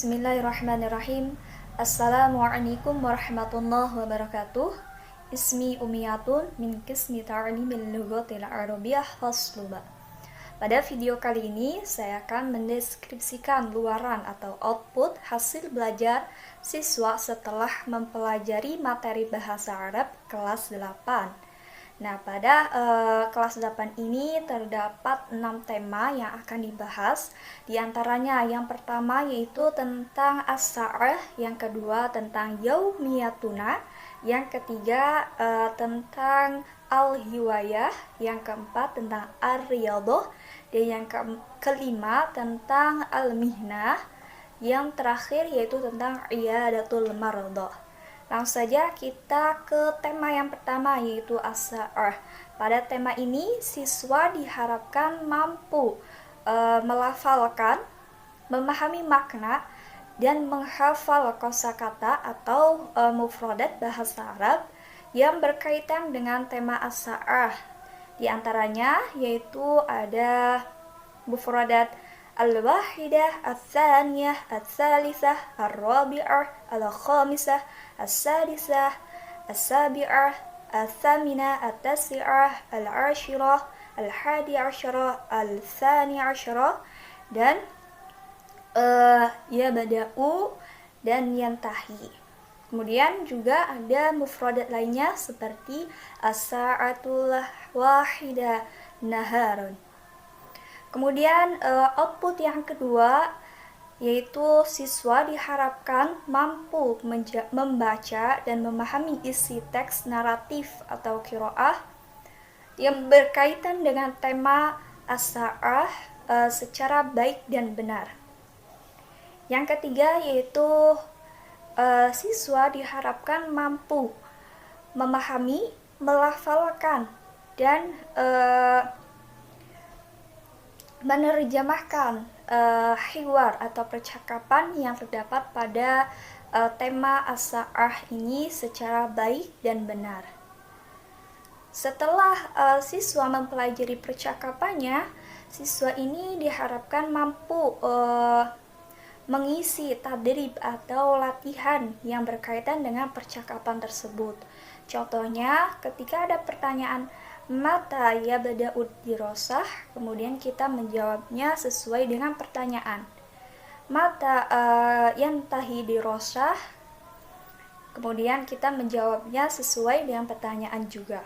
Bismillahirrahmanirrahim. Assalamualaikum warahmatullahi wabarakatuh. Ismi Umiyatun min qismi ta'limil lughatil arabiyyah fasluba. Pada video kali ini saya akan mendeskripsikan luaran atau output hasil belajar siswa setelah mempelajari materi bahasa Arab kelas 8. Nah, pada kelas 8 ini terdapat 6 tema yang akan dibahas. Di antaranya yang pertama yaitu tentang as-sa'ah, yang kedua tentang yaumiyatuna, yang ketiga tentang al-hiwayah, yang keempat tentang ar-riyadhah, dan yang kelima tentang al-mihnah, yang terakhir yaitu tentang iyadatul mardhah. Langsung saja kita ke tema yang pertama yaitu as-sa'ah. Pada tema ini siswa diharapkan mampu melafalkan, memahami makna, dan menghafal kosakata atau mufradat bahasa Arab yang berkaitan dengan tema as-sa'ah. Di antaranya yaitu ada mufradat al-wahidah, al-thaniyah, al-thalithah, al-rabi'ah, al-khamisah, al-sadisah, al-sabi'ah, al-thaminah, al-tasi'ah, al-ashirah, al-hadi asyarah, al-thani asyarah, dan yabada'u dan yantahi. Kemudian juga ada mufradat lainnya seperti as-sa'atul wahidah naharun. Kemudian output yang kedua yaitu siswa diharapkan mampu membaca dan memahami isi teks naratif atau qiraah yang berkaitan dengan tema as-sa'ah secara baik dan benar. Yang ketiga yaitu siswa diharapkan mampu memahami, melafalkan, dan menerjemahkan hiwar atau percakapan yang terdapat pada tema as-sa'ah ini secara baik dan benar. Setelah siswa mempelajari percakapannya, siswa ini diharapkan mampu mengisi tadrib atau latihan yang berkaitan dengan percakapan tersebut. Contohnya, ketika ada pertanyaan mata yabda'ud dirasah, kemudian kita menjawabnya sesuai dengan pertanyaan. Mata yantahi dirasah, kemudian kita menjawabnya sesuai dengan pertanyaan juga.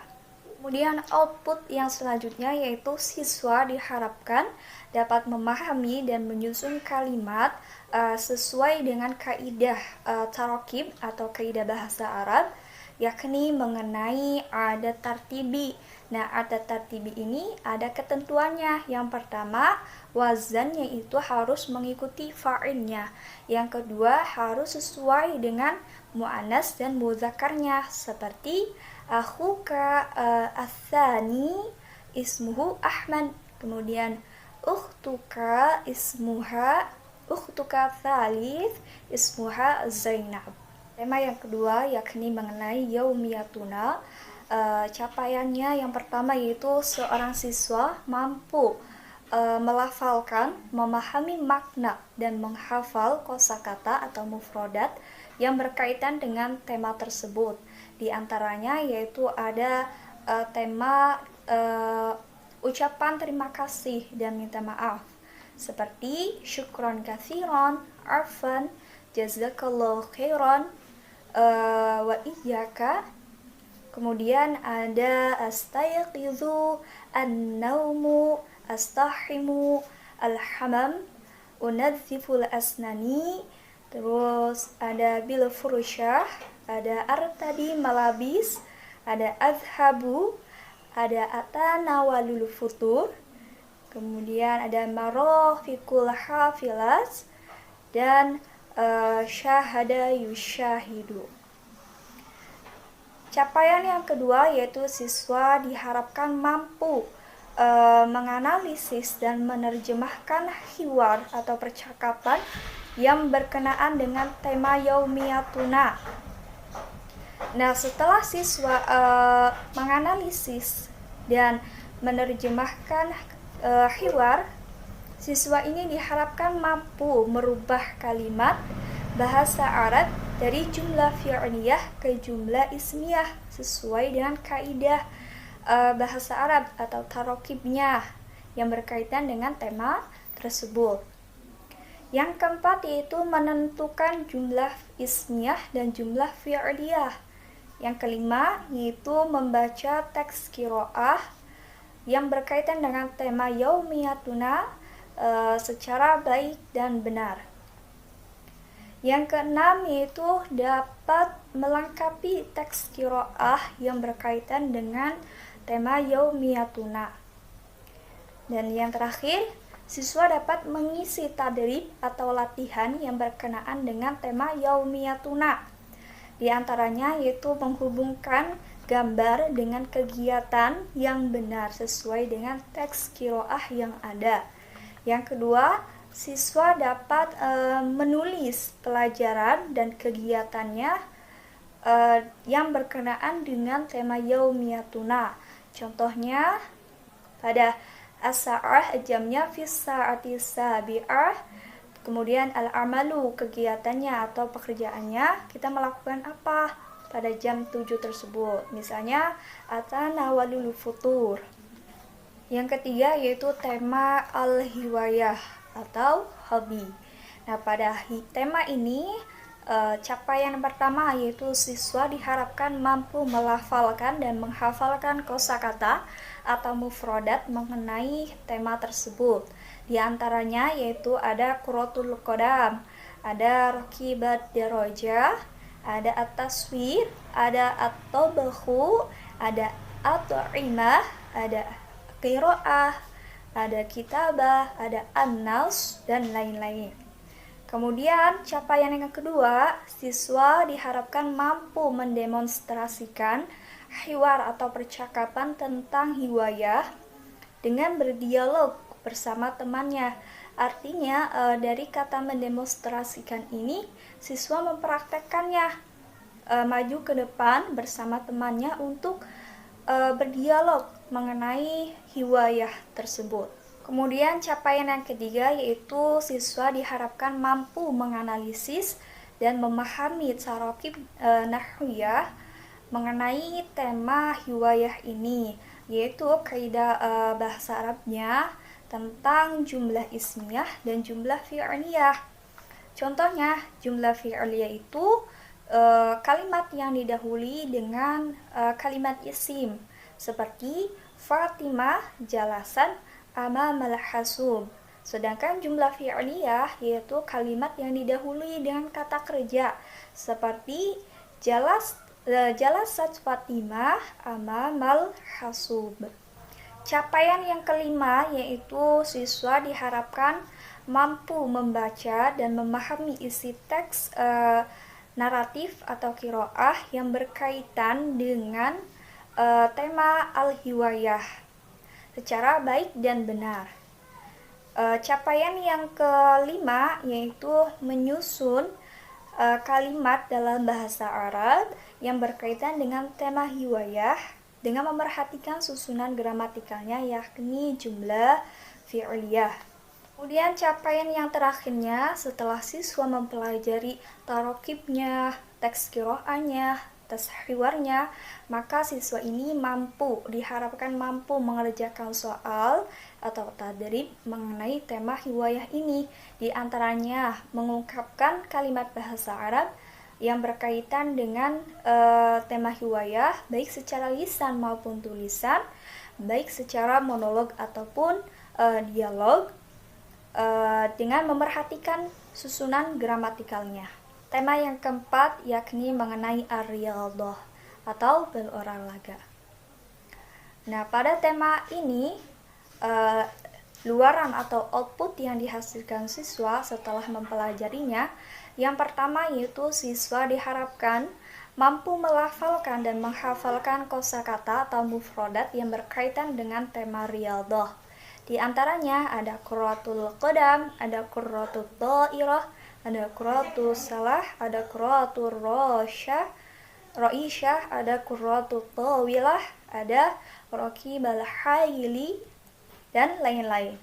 Kemudian output yang selanjutnya yaitu siswa diharapkan dapat memahami dan menyusun kalimat sesuai dengan kaidah tarakib atau kaidah bahasa Arab, yakni mengenai adat tartibi. Nah, adat tartibi ini ada ketentuannya. Yang pertama, wazannya itu harus mengikuti fa'ilnya. Yang kedua, harus sesuai dengan mu'annas dan mudzakarnya, seperti akhuka atsani ismuhu Ahmad. Kemudian ukhtuka tsalits ismuha Zainab. Tema yang kedua yakni mengenai yaumiyatuna. Capaiannya yang pertama yaitu seorang siswa mampu melafalkan, memahami makna, dan menghafal kosakata atau mufradat yang berkaitan dengan tema tersebut. Di antaranya yaitu ada tema ucapan terima kasih dan minta maaf, seperti syukron katsiran, arfan, jazakallahu khairan, wa iyyaka. Kemudian ada astayqizu, an-naumu, astahimu, al-hamam, unadziful asnani. Terus ada bil furusyah, ada artadi malabis, ada azhabu, ada atanawalul futur. Kemudian ada marofiqul hafilas dan syahada yusyahidu. Capaian yang kedua yaitu siswa diharapkan mampu menganalisis dan menerjemahkan hiwar atau percakapan yang berkenaan dengan tema yaumiyatuna. Nah, setelah siswa menganalisis dan menerjemahkan hiwar, Siswa ini diharapkan mampu merubah kalimat bahasa Arab dari jumlah fi'liyah ke jumlah ismiyah sesuai dengan kaidah bahasa Arab atau tarokibnya yang berkaitan dengan tema tersebut. Yang keempat yaitu menentukan jumlah ismiyah dan jumlah fi'liyah. Yang kelima yaitu membaca teks qiraah yang berkaitan dengan tema yaumiyatuna secara baik dan benar. Yang keenam yaitu dapat melengkapi teks qiraah yang berkaitan dengan tema yaumiyatuna. Dan yang terakhir, siswa dapat mengisi tadrib atau latihan yang berkenaan dengan tema yaumiyatuna. Di antaranya yaitu menghubungkan gambar dengan kegiatan yang benar sesuai dengan teks qiraah yang ada. Yang kedua, siswa dapat menulis pelajaran dan kegiatannya yang berkenaan dengan tema yaumiyatuna. Contohnya pada as-sa'ah jamnya fi sa'ati sabi'ah. Kemudian al-amalu kegiatannya atau pekerjaannya kita melakukan apa pada jam 7 tersebut. Misalnya atanawalul futur. Yang ketiga yaitu tema al-hiwayah atau hobi. Nah, pada tema ini capaian pertama yaitu siswa diharapkan mampu melafalkan dan menghafalkan kosakata atau mufrodat mengenai tema tersebut. Di antaranya yaitu ada quratul qadam, ada rakibat daraja, ada at-taswir, ada at-tabakhu, ada at-ta'imah, ada qiraah, ada kitabah, ada an-nas, dan lain-lain. Kemudian capaian yang kedua, siswa diharapkan mampu mendemonstrasikan hiwar atau percakapan tentang hiwayah dengan berdialog bersama temannya. Artinya dari kata mendemonstrasikan ini, siswa mempraktekkannya maju ke depan bersama temannya untuk berdialog mengenai hiwayah tersebut. Kemudian capaian yang ketiga yaitu siswa diharapkan mampu menganalisis dan memahami tarokib nahwiyah mengenai tema hiwayah ini, yaitu kaidah bahasa Arabnya tentang jumlah ismiyah dan jumlah fi'liyah. Contohnya jumlah fi'liyah itu kalimat yang didahului dengan kalimat isim seperti Fatimah jalasan amamal hasub. Sedangkan jumlah fi'liyah yaitu kalimat yang didahului dengan kata kerja seperti jalasat Fatimah amamal hasub. Capaian yang kelima yaitu siswa diharapkan mampu membaca dan memahami isi teks naratif atau qiraah yang berkaitan dengan tema al-hiwayah secara baik dan benar. Capaian yang kelima yaitu menyusun kalimat dalam bahasa Arab yang berkaitan dengan tema hiwayah dengan memerhatikan susunan gramatikalnya yakni jumlah fi'liyah. Kemudian capaian yang terakhirnya setelah siswa mempelajari tarokibnya, teks qiraahnya, teks hiwarnya, maka siswa ini diharapkan mampu mengerjakan soal atau tadrib mengenai tema hiwayah ini. Di antaranya mengungkapkan kalimat bahasa Arab yang berkaitan dengan tema hiwayah baik secara lisan maupun tulisan, baik secara monolog ataupun dialog dengan memerhatikan susunan gramatikalnya. Tema yang keempat yakni mengenai ar-riyadhah atau berolahraga. Nah, pada tema ini luaran atau output yang dihasilkan siswa setelah mempelajarinya, yang pertama yaitu siswa diharapkan mampu melafalkan dan menghafalkan kosakata atau mufrodat yang berkaitan dengan tema riyadhah. Di antaranya ada quratul qadam, ada quratul dhairah, ada quratul salah, ada quratul ra'isyah, ada quratul tawilah, ada raqibal hayli, dan lain-lain.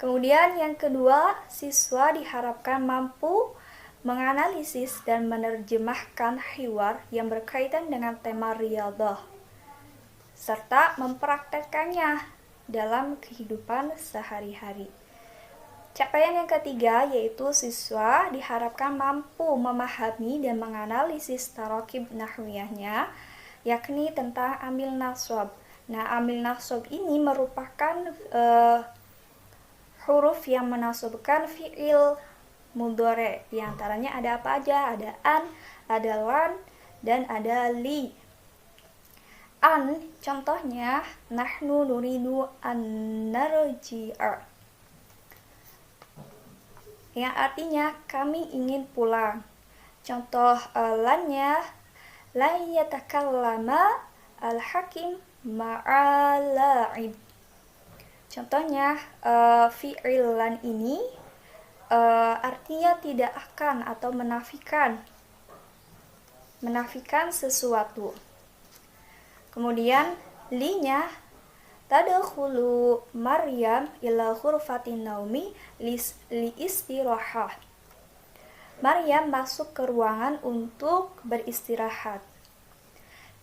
Kemudian yang kedua, siswa diharapkan mampu menganalisis dan menerjemahkan hiwar yang berkaitan dengan tema riyadhah, serta mempraktekkannya dalam kehidupan sehari-hari. Capaian yang ketiga yaitu siswa diharapkan mampu memahami dan menganalisis tarokib nahwiyahnya, yakni tentang amil nasab. Nah, amil nasab ini merupakan huruf yang menasabkan fi'il mudhari. Di antaranya ada apa aja? Ada an, ada lan, dan ada li. An, contohnya nahnu nuridu an narji'a, yang artinya kami ingin pulang. Contoh lannya la yatakallama al-hakim ma'al la'ib. Contohnya fi'il lan ini artinya tidak akan atau menafikan sesuatu. Kemudian li-nya tadkhulu Maryam ila ghurfatin naumi li istirahah. Maryam masuk ke ruangan untuk beristirahat.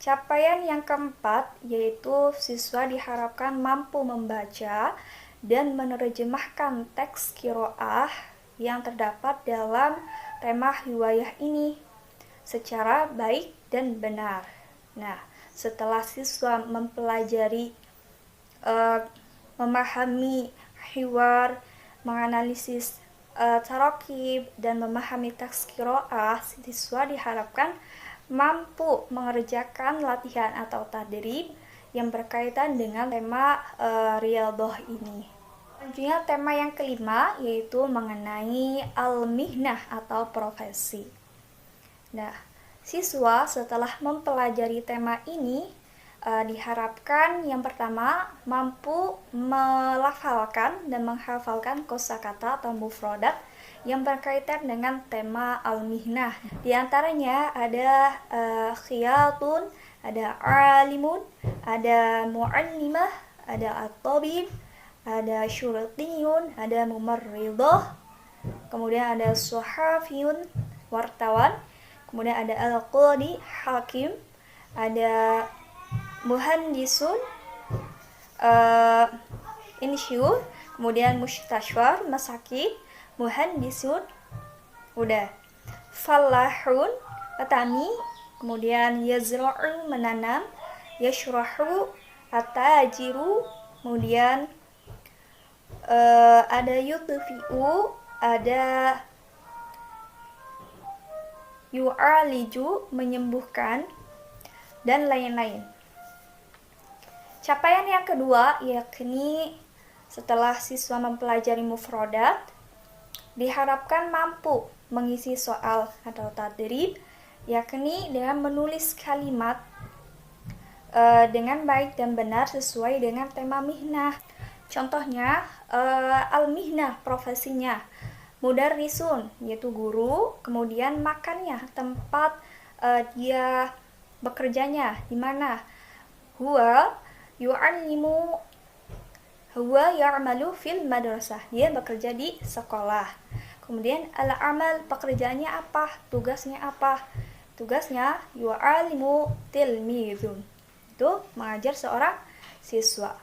Capaian yang keempat yaitu siswa diharapkan mampu membaca dan menerjemahkan teks qiraah yang terdapat dalam tema hiwayah ini secara baik dan benar. Nah, setelah siswa mempelajari, memahami hiwar, menganalisis tarokib, dan memahami teks qiraah, siswa diharapkan mampu mengerjakan latihan atau tadrib yang berkaitan dengan tema riyadhah ini. Selanjutnya tema yang kelima yaitu mengenai al-mihnah atau profesi. Nah, siswa setelah mempelajari tema ini diharapkan yang pertama mampu melafalkan dan menghafalkan kosakata atau mufradat yang berkaitan dengan tema al-mihnah. Di antaranya ada khiyatun, ada alimun, ada mu'allimah, ada at-tabib, ada syurutiyun, ada mumarridah, kemudian ada suhafiyun, wartawan, kemudian ada al-qadi, hakim, ada muhandisun, insyur, kemudian mustashwar, masakid, muhandisun, udah, falahun, petani, kemudian yazra'u, menanam, yashrahu, atajiru, kemudian ada yutfi'u, ada yu'aliju, menyembuhkan, dan lain-lain. Capaian yang kedua yakni setelah siswa mempelajari mufradat, diharapkan mampu mengisi soal atau tadrib, yakni dengan menulis kalimat dengan baik dan benar sesuai dengan tema mihnah. Contohnya al-mihnah, profesinya mudarrisun, yaitu guru, kemudian makannya, tempat dia bekerjanya di mana, huwa ya'malu fil madrasah, dia bekerja di sekolah. Kemudian al-amal, pekerjaannya apa, tugasnya apa, tugasnya yu'alimu tilmidun, itu mengajar seorang siswa.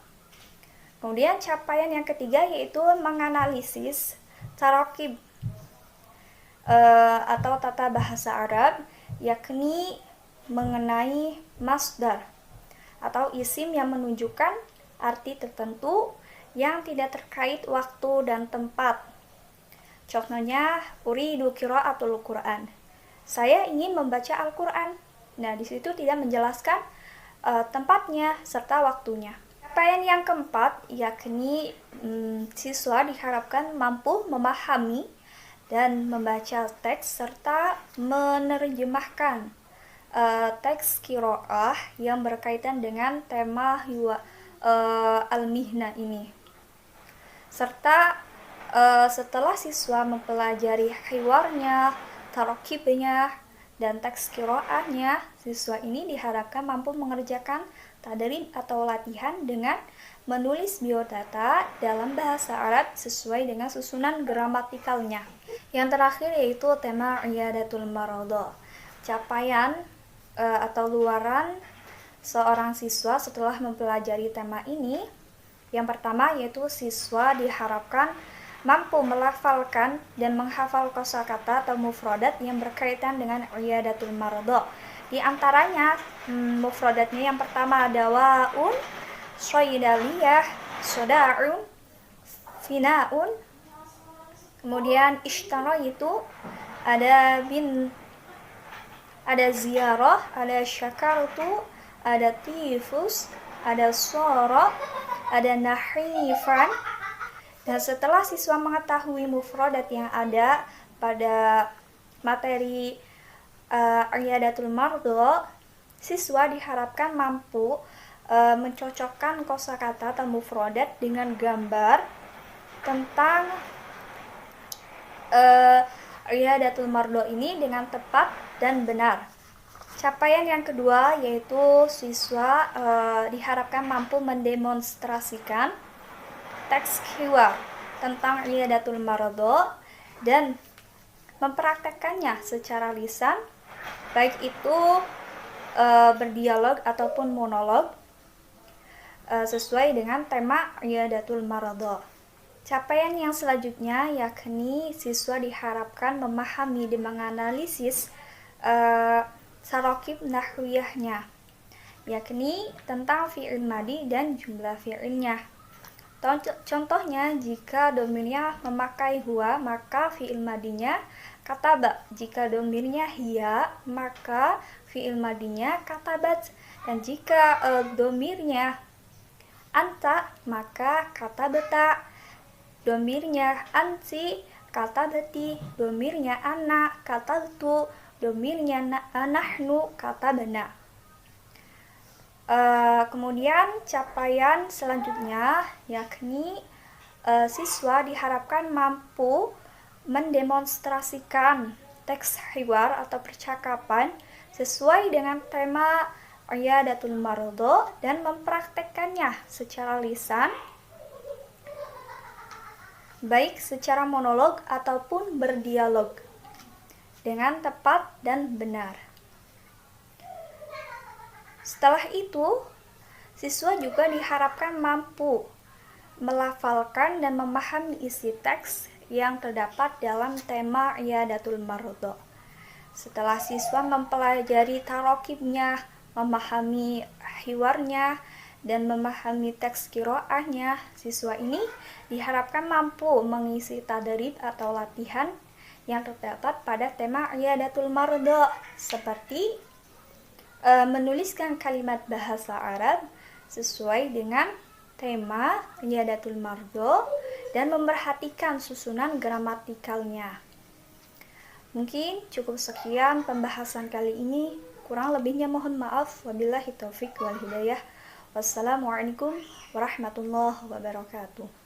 Kemudian capaian yang ketiga yaitu menganalisis tarokib atau tata bahasa Arab, yakni mengenai masdar atau isim yang menunjukkan arti tertentu yang tidak terkait waktu dan tempat. Contohnya uridu qiraatul Quran, saya ingin membaca Al-Quran. Nah, di situ tidak menjelaskan tempatnya serta waktunya. Capaian yang keempat yakni siswa diharapkan mampu memahami dan membaca teks serta menerjemahkan teks qiraah yang berkaitan dengan tema al-mihnah ini. Serta setelah siswa mempelajari hiwarnya, tarokibnya, dan teks qiraahnya, siswa ini diharapkan mampu mengerjakan tadrib atau latihan dengan menulis biodata dalam bahasa Arab sesuai dengan susunan gramatikalnya. Yang terakhir yaitu tema Iyadatul Maradha. Capaian atau luaran seorang siswa setelah mempelajari tema ini. Yang pertama yaitu siswa diharapkan mampu melafalkan dan menghafal kosakata atau mufradat yang berkaitan dengan Iyadatul Maradha. Di antaranya mufradatnya yang pertama ada waun, soidaliyah, soda'un, finaun. Kemudian ishtara itu ada ada ziyarah, ada syakartu, ada tifus, ada soro, ada nahifan. Dan setelah siswa mengetahui mufradat yang ada pada materi Iyadatul Maradha, siswa diharapkan mampu mencocokkan kosakata atau mufradat dengan gambar tentang Iyadatul Maradha ini dengan tepat dan benar. Capaian yang kedua yaitu siswa diharapkan mampu mendemonstrasikan teks hiwar tentang Iyadatul Maradha dan mempraktekkannya secara lisan, baik itu berdialog ataupun monolog sesuai dengan tema Iyadatul Maradha. Capaian yang selanjutnya yakni siswa diharapkan memahami dan menganalisis sarokib nahwiyahnya, yakni tentang fi'il madi dan jumlah fi'ilnya. Contohnya, jika domirnya memakai huwa, maka fi'il madinya kataba. Jika domirnya hiya, maka fi'il madinya katabat. Dan jika domirnya anta, maka katabata. Domirnya anti, katabati. Domirnya ana, katabtu. Domirnya nahnu, katabana. Kemudian capaian selanjutnya yakni siswa diharapkan mampu mendemonstrasikan teks hiwar atau percakapan sesuai dengan tema Iyadatul Maradha dan mempraktekkannya secara lisan, baik secara monolog ataupun berdialog dengan tepat dan benar. Setelah itu, siswa juga diharapkan mampu melafalkan dan memahami isi teks yang terdapat dalam tema Iyadatul Maradha. Setelah siswa mempelajari tarokibnya, memahami hiwarnya, dan memahami teks qiraahnya, siswa ini diharapkan mampu mengisi tadrib atau latihan yang terdapat pada tema Iyadatul Maradha, seperti menuliskan kalimat bahasa Arab sesuai dengan tema Iyadatul Maradha dan memperhatikan susunan gramatikalnya. Mungkin cukup sekian pembahasan kali ini. Kurang lebihnya mohon maaf. Wabillahi taufik wal hidayah. Wassalamualaikum warahmatullahi wabarakatuh.